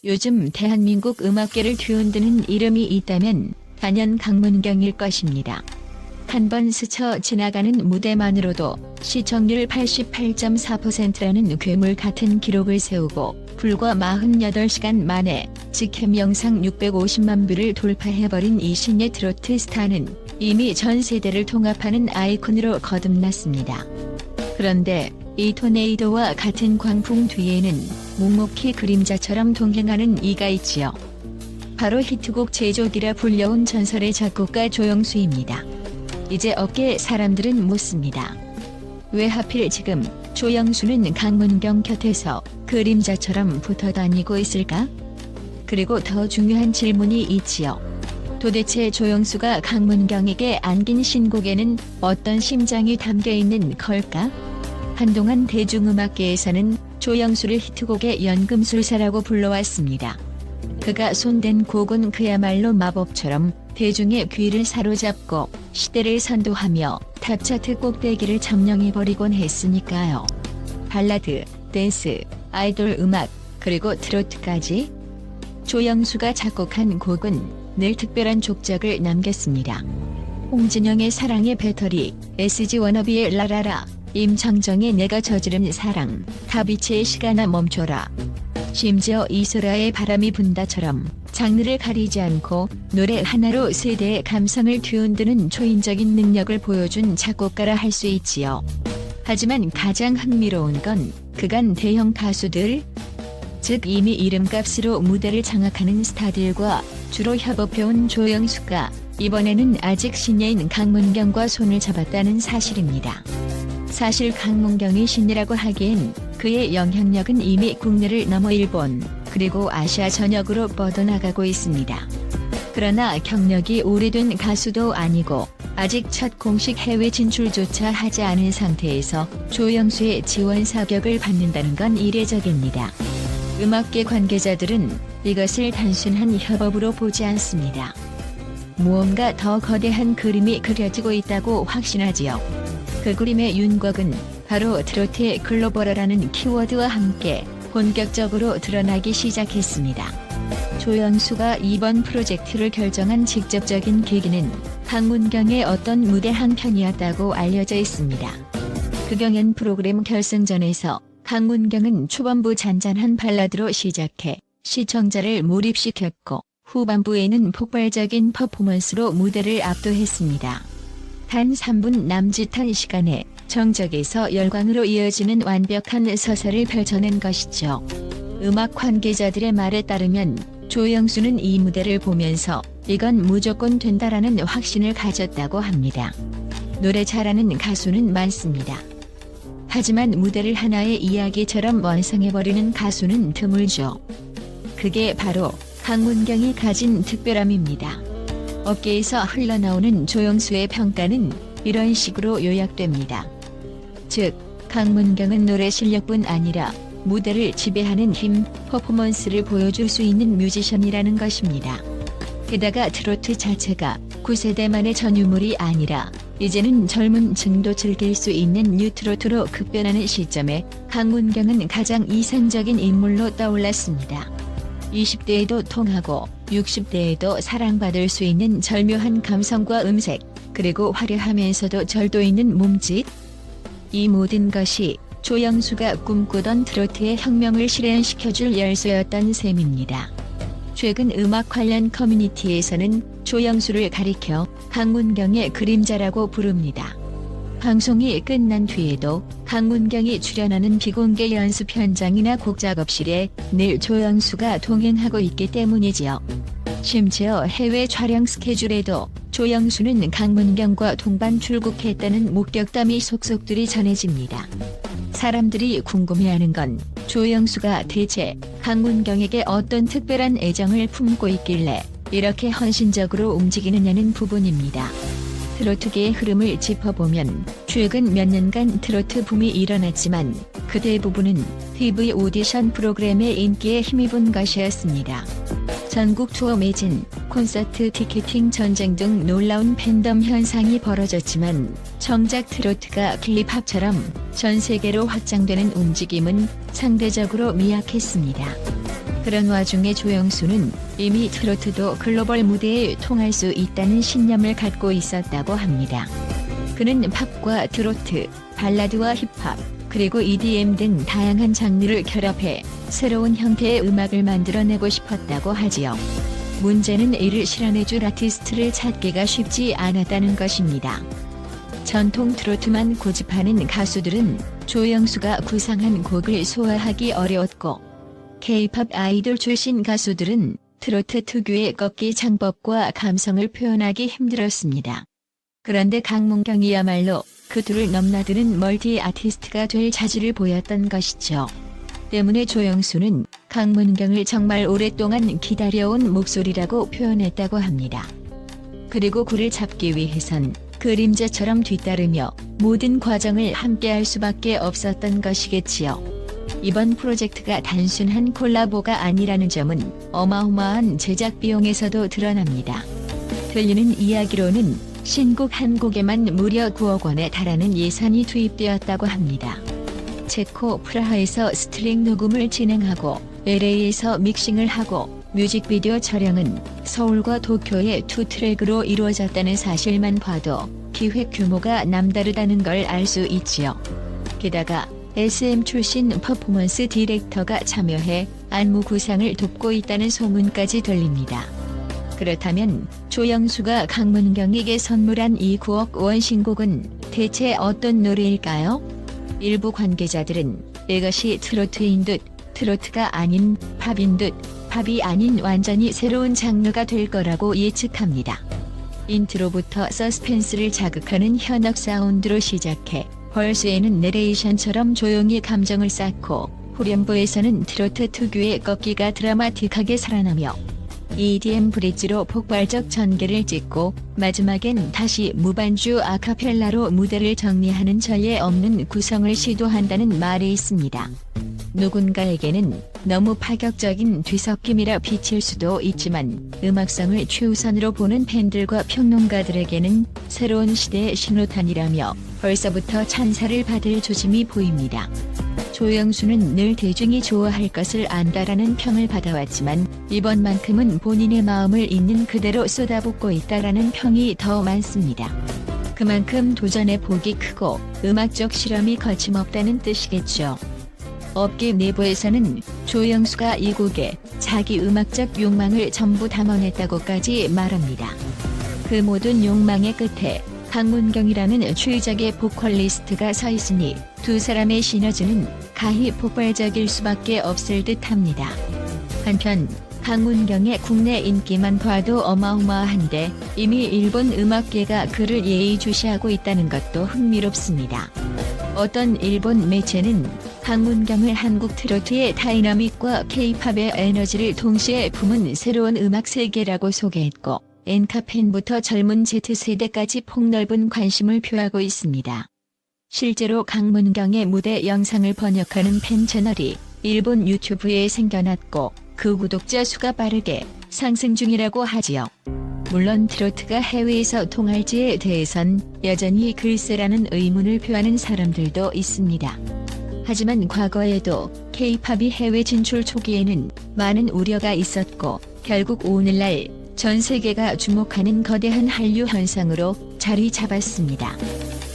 요즘 대한민국 음악계를 뒤흔드는 이름이 있다면 단연 강문경일 것입니다. 한 번 스쳐 지나가는 무대만으로도 시청률 88.4%라는 괴물 같은 기록을 세우고 불과 48시간 만에 직캠 영상 650만 뷰를 돌파해버린 이 신예 트로트 스타는 이미 전 세대를 통합하는 아이콘으로 거듭났습니다. 그런데 이 토네이도와 같은 광풍 뒤에는 묵묵히 그림자처럼 동행하는 이가 있지요. 바로 히트곡 제조기라 불려온 전설의 작곡가 조영수입니다. 이제 업계 사람들은 묻습니다. 왜 하필 지금 조영수는 강문경 곁에서 그림자처럼 붙어 다니고 있을까? 그리고 더 중요한 질문이 있지요. 도대체 조영수가 강문경에게 안긴 신곡에는 어떤 심장이 담겨 있는 걸까? 한동안 대중음악계에서는 조영수를 히트곡의 연금술사라고 불러왔습니다. 그가 손댄 곡은 그야말로 마법처럼 대중의 귀를 사로잡고 시대를 선도하며 탑 차트 꼭대기를 점령해버리곤 했으니까요. 발라드, 댄스, 아이돌 음악, 그리고 트로트까지 조영수가 작곡한 곡은 늘 특별한 족적을 남겼습니다. 홍진영의 사랑의 배터리, SG 워너비의 라라라, 임창정의 내가 저지른 사랑, 다비치의 시간아 멈춰라. 심지어 이소라의 바람이 분다처럼 장르를 가리지 않고 노래 하나로 세대의 감성을 뒤흔드는 초인적인 능력을 보여준 작곡가라 할 수 있지요. 하지만 가장 흥미로운 건 그간 대형 가수들, 즉 이미 이름값으로 무대를 장악하는 스타들과 주로 협업해온 조영수가 이번에는 아직 신예인 강문경과 손을 잡았다는 사실입니다. 사실 강문경이 신예라고 하기엔 그의 영향력은 이미 국내를 넘어 일본, 그리고 아시아 전역으로 뻗어나가고 있습니다. 그러나 경력이 오래된 가수도 아니고 아직 첫 공식 해외 진출조차 하지 않은 상태에서 조영수의 지원 사격을 받는다는 건 이례적입니다. 음악계 관계자들은 이것을 단순한 협업으로 보지 않습니다. 무언가 더 거대한 그림이 그려지고 있다고 확신하지요. 그 그림의 윤곽은 바로 트로트의 글로벌화라는 키워드와 함께 본격적으로 드러나기 시작했습니다. 조영수가 이번 프로젝트를 결정한 직접적인 계기는 강문경의 어떤 무대 한 편이었다고 알려져 있습니다. 그 경연 프로그램 결승전에서 강문경은 초반부 잔잔한 발라드로 시작해 시청자를 몰입시켰고 후반부에는 폭발적인 퍼포먼스로 무대를 압도했습니다. 단 3분 남짓한 시간에 정적에서 열광으로 이어지는 완벽한 서사를 펼쳐낸 것이죠. 음악 관계자들의 말에 따르면 조영수는 이 무대를 보면서 이건 무조건 된다라는 확신을 가졌다고 합니다. 노래 잘하는 가수는 많습니다. 하지만 무대를 하나의 이야기처럼 완성해버리는 가수는 드물죠. 그게 바로 강문경이 가진 특별함입니다. 업계에서 흘러나오는 조영수의 평가는 이런 식으로 요약됩니다. 즉, 강문경은 노래 실력뿐 아니라 무대를 지배하는 힘, 퍼포먼스를 보여줄 수 있는 뮤지션이라는 것입니다. 게다가 트로트 자체가 9세대만의 전유물이 아니라 이제는 젊은 층도 즐길 수 있는 뉴트로트로 급변하는 시점에 강문경은 가장 이상적인 인물로 떠올랐습니다. 20대에도 통하고 60대에도 사랑받을 수 있는 절묘한 감성과 음색, 그리고 화려하면서도 절도 있는 몸짓. 이 모든 것이 조영수가 꿈꾸던 트로트의 혁명을 실현시켜줄 열쇠였던 셈입니다. 최근 음악 관련 커뮤니티에서는 조영수를 가리켜 강문경의 그림자라고 부릅니다. 방송이 끝난 뒤에도 강문경이 출연하는 비공개 연습 현장이나 곡 작업실에 늘 조영수가 동행하고 있기 때문이지요. 심지어 해외 촬영 스케줄에도 조영수는 강문경과 동반 출국했다는 목격담이 속속들이 전해집니다. 사람들이 궁금해하는 건 조영수가 대체 강문경에게 어떤 특별한 애정을 품고 있길래 이렇게 헌신적으로 움직이느냐는 부분입니다. 트로트계의 흐름을 짚어보면 최근 몇 년간 트로트 붐이 일어났지만 그 대부분은 TV 오디션 프로그램의 인기에 힘입은 것이었습니다. 전국 투어 매진, 콘서트 티켓팅 전쟁 등 놀라운 팬덤 현상이 벌어졌지만 정작 트로트가 K-팝처럼 전 세계로 확장되는 움직임은 상대적으로 미약했습니다. 그런 와중에 조영수는 이미 트로트도 글로벌 무대에 통할 수 있다는 신념을 갖고 있었다고 합니다. 그는 팝과 트로트, 발라드와 힙합, 그리고 EDM 등 다양한 장르를 결합해 새로운 형태의 음악을 만들어내고 싶었다고 하지요. 문제는 이를 실현해줄 아티스트를 찾기가 쉽지 않았다는 것입니다. 전통 트로트만 고집하는 가수들은 조영수가 구상한 곡을 소화하기 어려웠고, K-팝 아이돌 출신 가수들은 트로트 특유의 꺾기 창법과 감성을 표현하기 힘들었습니다. 그런데 강문경이야말로 그 둘을 넘나드는 멀티 아티스트가 될 자질을 보였던 것이죠. 때문에 조영수는 강문경을 정말 오랫동안 기다려온 목소리라고 표현했다고 합니다. 그리고 그를 잡기 위해선 그림자처럼 뒤따르며 모든 과정을 함께할 수밖에 없었던 것이겠지요. 이번 프로젝트가 단순한 콜라보가 아니라는 점은 어마어마한 제작 비용에서도 드러납니다. 들리는 이야기로는 신곡 한 곡에만 무려 9억 원에 달하는 예산이 투입되었다고 합니다. 체코 프라하에서 스트링 녹음을 진행하고 LA에서 믹싱을 하고 뮤직비디오 촬영은 서울과 도쿄의 2트랙으로 이루어졌다는 사실만 봐도 기획 규모가 남다르다는 걸 알 수 있지요. 게다가 SM 출신 퍼포먼스 디렉터가 참여해 안무 구상을 돕고 있다는 소문까지 들립니다. 그렇다면 조영수가 강문경에게 선물한 이 9억 원 신곡은 대체 어떤 노래일까요? 일부 관계자들은 이것이 트로트인 듯, 트로트가 아닌 팝인 듯, 팝이 아닌 완전히 새로운 장르가 될 거라고 예측합니다. 인트로부터 서스펜스를 자극하는 현악 사운드로 시작해 벌스에는 내레이션처럼 조용히 감정을 쌓고 후렴부에서는 트로트 특유의 꺾기가 드라마틱하게 살아나며 EDM 브릿지로 폭발적 전개를 찍고 마지막엔 다시 무반주 아카펠라로 무대를 정리하는 전례 없는 구성을 시도한다는 말이 있습니다. 누군가에게는 너무 파격적인 뒤섞임이라 비칠 수도 있지만 음악성을 최우선으로 보는 팬들과 평론가들에게는 새로운 시대의 신호탄이라며 벌써부터 찬사를 받을 조짐이 보입니다. 조영수는 늘 대중이 좋아할 것을 안다라는 평을 받아왔지만 이번만큼은 본인의 마음을 있는 그대로 쏟아붓고 있다라는 평이 더 많습니다. 그만큼 도전의 폭이 크고 음악적 실험이 거침없다는 뜻이겠죠. 업계 내부에서는 조영수가 이 곡에 자기 음악적 욕망을 전부 담아냈다고까지 말합니다. 그 모든 욕망의 끝에 강문경이라는 최적의 보컬리스트가 서 있으니 두 사람의 시너지는 가히 폭발적일 수밖에 없을 듯합니다. 한편 강문경의 국내 인기만 봐도 어마어마한데 이미 일본 음악계가 그를 예의주시하고 있다는 것도 흥미롭습니다. 어떤 일본 매체는 강문경을 한국 트로트의 다이나믹과 K-팝의 에너지를 동시에 품은 새로운 음악 세계라고 소개했고 엔카팬부터 젊은 Z세대까지 폭넓은 관심을 표하고 있습니다. 실제로 강문경의 무대 영상을 번역하는 팬 채널이 일본 유튜브에 생겨났고 그 구독자 수가 빠르게 상승 중이라고 하지요. 물론 트로트가 해외에서 통할지에 대해선 여전히 글쎄라는 의문을 표하는 사람들도 있습니다. 하지만 과거에도 K-팝이 해외 진출 초기에는 많은 우려가 있었고 결국 오늘날 전 세계가 주목하는 거대한 한류 현상으로 자리 잡았습니다.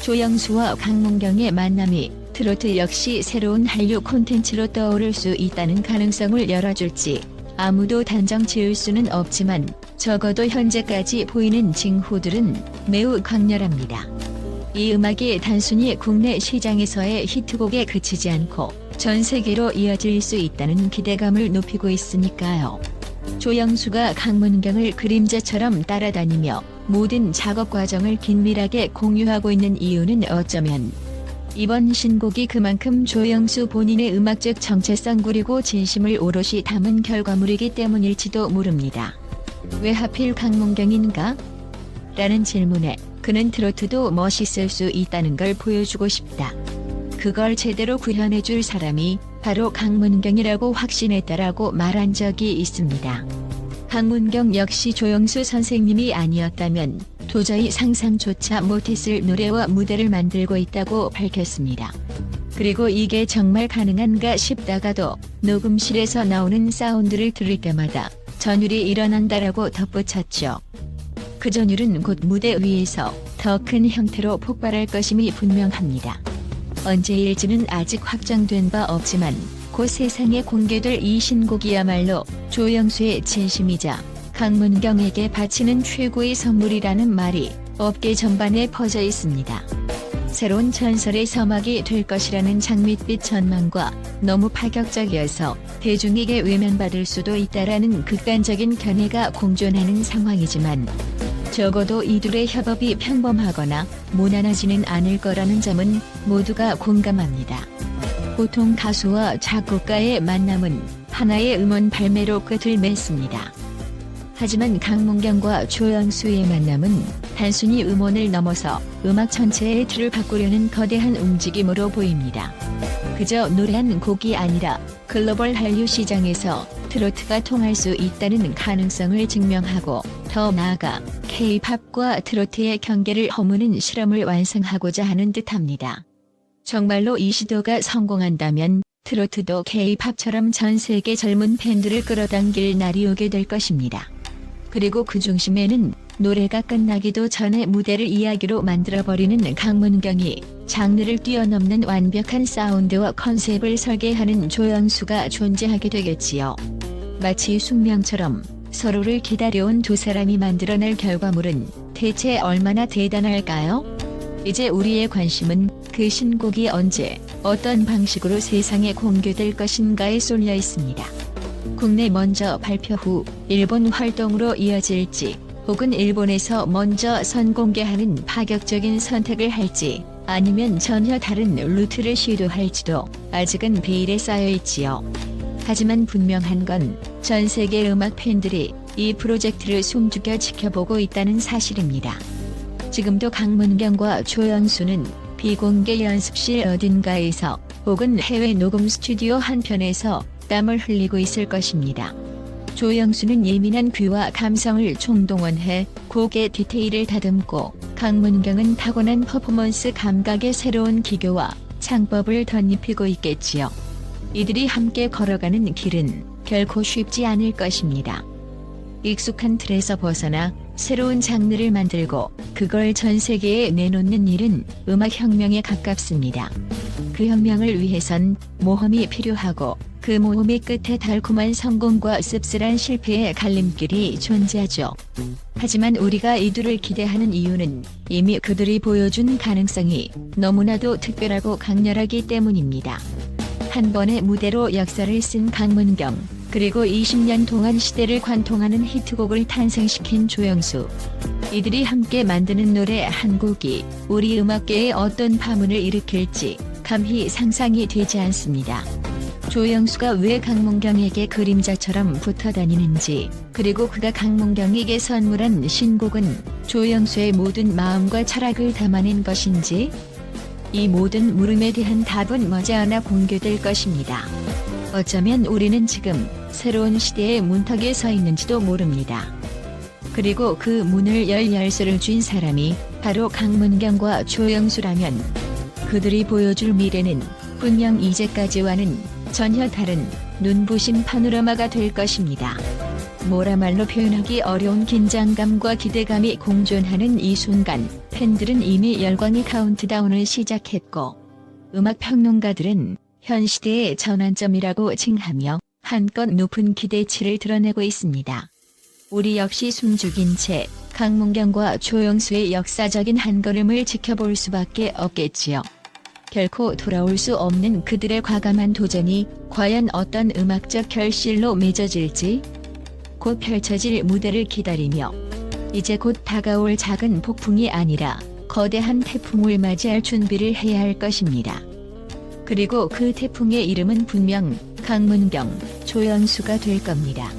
조영수와 강문경의 만남이 트로트 역시 새로운 한류 콘텐츠로 떠오를 수 있다는 가능성을 열어줄지 아무도 단정 지을 수는 없지만 적어도 현재까지 보이는 징후들은 매우 강렬합니다. 이 음악이 단순히 국내 시장에서의 히트곡에 그치지 않고 전 세계로 이어질 수 있다는 기대감을 높이고 있으니까요. 조영수가 강문경을 그림자처럼 따라다니며 모든 작업 과정을 긴밀하게 공유하고 있는 이유는 어쩌면 이번 신곡이 그만큼 조영수 본인의 음악적 정체성 그리고 진심을 오롯이 담은 결과물이기 때문일지도 모릅니다. 왜 하필 강문경인가? 라는 질문에 그는 트로트도 멋있을 수 있다는 걸 보여주고 싶다. 그걸 제대로 구현해줄 사람이 바로 강문경이라고 확신했다라고 말한 적이 있습니다. 강문경 역시 조영수 선생님이 아니었다면 도저히 상상조차 못했을 노래와 무대를 만들고 있다고 밝혔습니다. 그리고 이게 정말 가능한가 싶다가도 녹음실에서 나오는 사운드를 들을 때마다 전율이 일어난다라고 덧붙였죠. 그 전율은 곧 무대 위에서 더 큰 형태로 폭발할 것임이 분명합니다. 언제일지는 아직 확정된 바 없지만 곧 세상에 공개될 이 신곡이야말로 조영수의 진심이자 강문경에게 바치는 최고의 선물이라는 말이 업계 전반에 퍼져 있습니다. 새로운 전설의 서막이 될 것이라는 장밋빛 전망과 너무 파격적이어서 대중에게 외면받을 수도 있다라는 극단적인 견해가 공존하는 상황이지만 적어도 이들의 협업이 평범하거나 무난하지는 않을 거라는 점은 모두가 공감합니다. 보통 가수와 작곡가의 만남은 하나의 음원 발매로 끝을 맺습니다. 하지만 강문경과 조영수의 만남은 단순히 음원을 넘어서 음악 전체의 틀을 바꾸려는 거대한 움직임으로 보입니다. 그저 노래 한 곡이 아니라 글로벌 한류 시장에서 트로트가 통할 수 있다는 가능성을 증명하고 더 나아가 K-팝과 트로트의 경계를 허무는 실험을 완성하고자 하는 듯합니다. 정말로 이 시도가 성공한다면 트로트도 K-팝처럼 전 세계 젊은 팬들을 끌어당길 날이 오게 될 것입니다. 그리고 그 중심에는 노래가 끝나기도 전에 무대를 이야기로 만들어버리는 강문경이 장르를 뛰어넘는 완벽한 사운드와 컨셉을 설계하는 조영수가 존재하게 되겠지요. 마치 숙명처럼 서로를 기다려온 두 사람이 만들어낼 결과물은 대체 얼마나 대단할까요? 이제 우리의 관심은 그 신곡이 언제, 어떤 방식으로 세상에 공개될 것인가에 쏠려 있습니다. 국내 먼저 발표 후 일본 활동으로 이어질지, 혹은 일본에서 먼저 선공개하는 파격적인 선택을 할지, 아니면 전혀 다른 루트를 시도할지도 아직은 베일에 쌓여 있지요. 하지만 분명한 건 전 세계 음악 팬들이 이 프로젝트를 숨죽여 지켜보고 있다는 사실입니다. 지금도 강문경과 조영수는 비공개 연습실 어딘가에서 혹은 해외 녹음 스튜디오 한편에서 땀을 흘리고 있을 것입니다. 조영수는 예민한 귀와 감성을 총동원해 곡의 디테일을 다듬고, 강문경은 타고난 퍼포먼스 감각의 새로운 기교와 창법을 덧입히고 있겠지요. 이들이 함께 걸어가는 길은 결코 쉽지 않을 것입니다. 익숙한 틀에서 벗어나 새로운 장르를 만들고 그걸 전 세계에 내놓는 일은 음악혁명에 가깝습니다. 그 혁명을 위해선 모험이 필요하고, 그 모험의 끝에 달콤한 성공과 씁쓸한 실패의 갈림길이 존재하죠. 하지만 우리가 이들을 기대하는 이유는 이미 그들이 보여준 가능성이 너무나도 특별하고 강렬하기 때문입니다. 한 번의 무대로 역사를 쓴 강문경, 그리고 20년 동안 시대를 관통하는 히트곡을 탄생시킨 조영수. 이들이 함께 만드는 노래 한 곡이 우리 음악계에 어떤 파문을 일으킬지 감히 상상이 되지 않습니다. 조영수가 왜 강문경에게 그림자처럼 붙어다니는지, 그리고 그가 강문경에게 선물한 신곡은 조영수의 모든 마음과 철학을 담아낸 것인지, 이 모든 물음에 대한 답은 머지않아 공개될 것입니다. 어쩌면 우리는 지금 새로운 시대의 문턱에 서 있는지도 모릅니다. 그리고 그 문을 열 열쇠를 쥔 사람이 바로 강문경과 조영수라면 그들이 보여줄 미래는 분명 이제까지와는 전혀 다른 눈부신 파노라마가 될 것입니다. 뭐라말로 표현하기 어려운 긴장감과 기대감이 공존하는 이 순간, 팬들은 이미 열광의 카운트다운을 시작했고, 음악 평론가들은 현 시대의 전환점이라고 칭하며 한껏 높은 기대치를 드러내고 있습니다. 우리 역시 숨죽인 채 강문경과 조영수의 역사적인 한걸음을 지켜볼 수밖에 없겠지요. 결코 돌아올 수 없는 그들의 과감한 도전이 과연 어떤 음악적 결실로 맺어질지, 곧 펼쳐질 무대를 기다리며 이제 곧 다가올 작은 폭풍이 아니라 거대한 태풍을 맞이할 준비를 해야 할 것입니다. 그리고 그 태풍의 이름은 분명 강문경, 조영수가 될 겁니다.